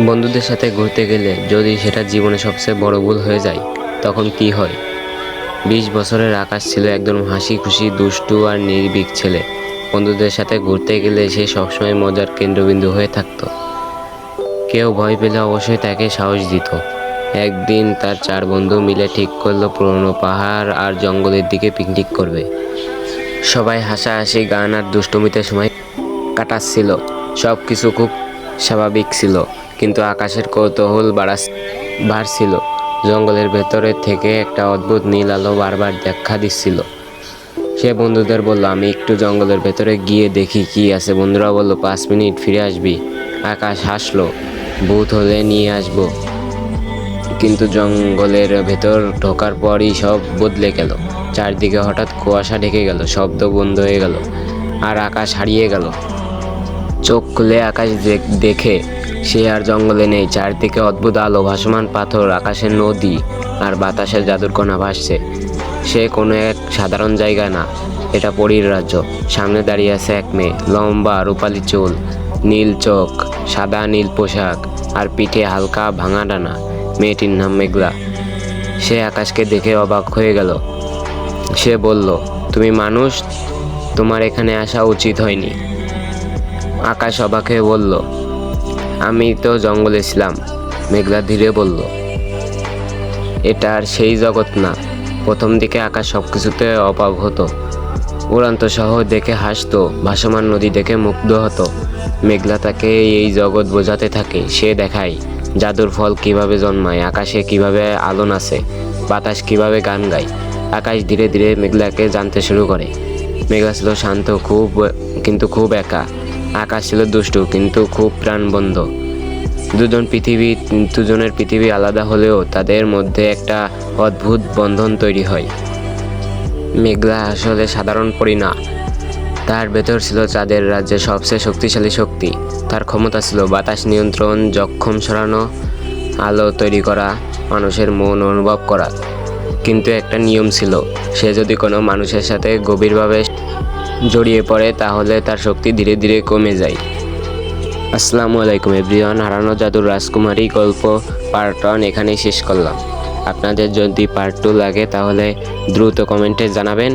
বন্ধুদের সাথে ঘুরতে গেলে যদি সেটা জীবনে সবচেয়ে বড় ভুল হয়ে যায় তখন কি হয়? 20 বছরের আকাশ ছিল একদম হাসি খুশি, দুষ্টু আর নির্ভীক ছেলে। বন্ধুদের সাথে ঘুরতে গেলে সে সবসময় মজার কেন্দ্রবিন্দু হয়ে থাকতো। কেউ ভয় পেলে অবশ্যই তাকে সাহস দিত। একদিন তার 4 বন্ধু মিলে ঠিক করলো পুরনো পাহাড় আর জঙ্গলের দিকে পিকনিক করবে। সবাই হাসাহাসি, গান আর দুষ্টুমিতে সময় কাটাচ্ছিল। সব কিছু খুব স্বাভাবিক ছিল, কিন্তু আকাশের কৌতূহল বাড়ছিল। জঙ্গলের ভেতরে থেকে একটা অদ্ভুত নীল আলো বারবার দেখা দিচ্ছিল। সে বন্ধুদের বলল, আমি একটু জঙ্গলের ভেতরে গিয়ে দেখি কি আছে। বন্ধুরা বলল, 5 মিনিট, ফিরে আসবি। আকাশ হাসলো, ভূত হলে নিয়ে আসবো। কিন্তু জঙ্গলের ভেতর ঢোকার পরই সব বদলে গেল। চারদিকে হঠাৎ কুয়াশা ঢেকে গেল, শব্দ বন্ধ হয়ে গেল, আর আকাশ হারিয়ে গেল। চোখ খুলে আকাশ দেখে সে আর জঙ্গলে নেই। চারদিকে অদ্ভুত আলো, ভাসমান পাথর, আকাশের নদী আর বাতাসের জাদুর কণা ভাসছে। সে কোনো এক সাধারণ জায়গা না, এটা পরীর রাজ্য। সামনে দাঁড়িয়ে আছে এক মেয়ে, লম্বা, রূপালি চুল, নীল চোখ, সাদা নীল পোশাক আর পিঠে হালকা ভাঙা ডানা। মেয়েটির নাম মেঘলা। সে আকাশকে দেখে অবাক হয়ে গেল। সে বলল, তুমি মানুষ? তোমার এখানে আসা উচিত হয়নি। আকাশ অবাক হয়ে বলল, আমি তো জঙ্গলে ছিলাম। মেঘলা ধীরে বলল, এটা আর সেই জগৎ না। প্রথম দিকে আকাশ সবকিছুতে অবাক হতো। উড়ন্ত শহর দেখে হাসতো, ভাসমান নদী দেখে মুগ্ধ হতো। মেঘলা তাকে এই জগৎ বোঝাতে থাকে। সে দেখায় জাদুর ফল কিভাবে জন্মায়, আকাশে কিভাবে আলো নাচে, বাতাস কিভাবে গান গায়। আকাশ ধীরে ধীরে মেঘলাকে জানতে শুরু করে। মেঘলা ছিল শান্ত কিন্তু খুব একা। আকাশ ছিল দুষ্টু কিন্তু খুব প্রাণবন্ত। দুজনের পৃথিবী আলাদা হলেও তাদের মধ্যে একটা অদ্ভুত বন্ধন তৈরি হয়। মেঘলা আসলে সাধারণ পরী না। তার ভেতর ছিল চাঁদের রাজ্যের সবচেয়ে শক্তিশালী শক্তি। তার ক্ষমতা ছিল বাতাস নিয়ন্ত্রণ, জখম সরানো, আলো তৈরি করা, মানুষের মন অনুভব করা। কিন্তু একটা নিয়ম ছিল, সে যদি কোনো মানুষের সাথে গভীরভাবে জড়িয়ে পড়ে তাহলে তার শক্তি ধীরে ধীরে কমে যায়। আসসালামু আলাইকুম এভরিওয়ান। হারানো জাদুর রাজকুমারী গল্প পার্ট 1 এখানেই শেষ করলাম। আপনাদের যদি পার্ট 2 লাগে তাহলে দ্রুত কমেন্টে জানাবেন।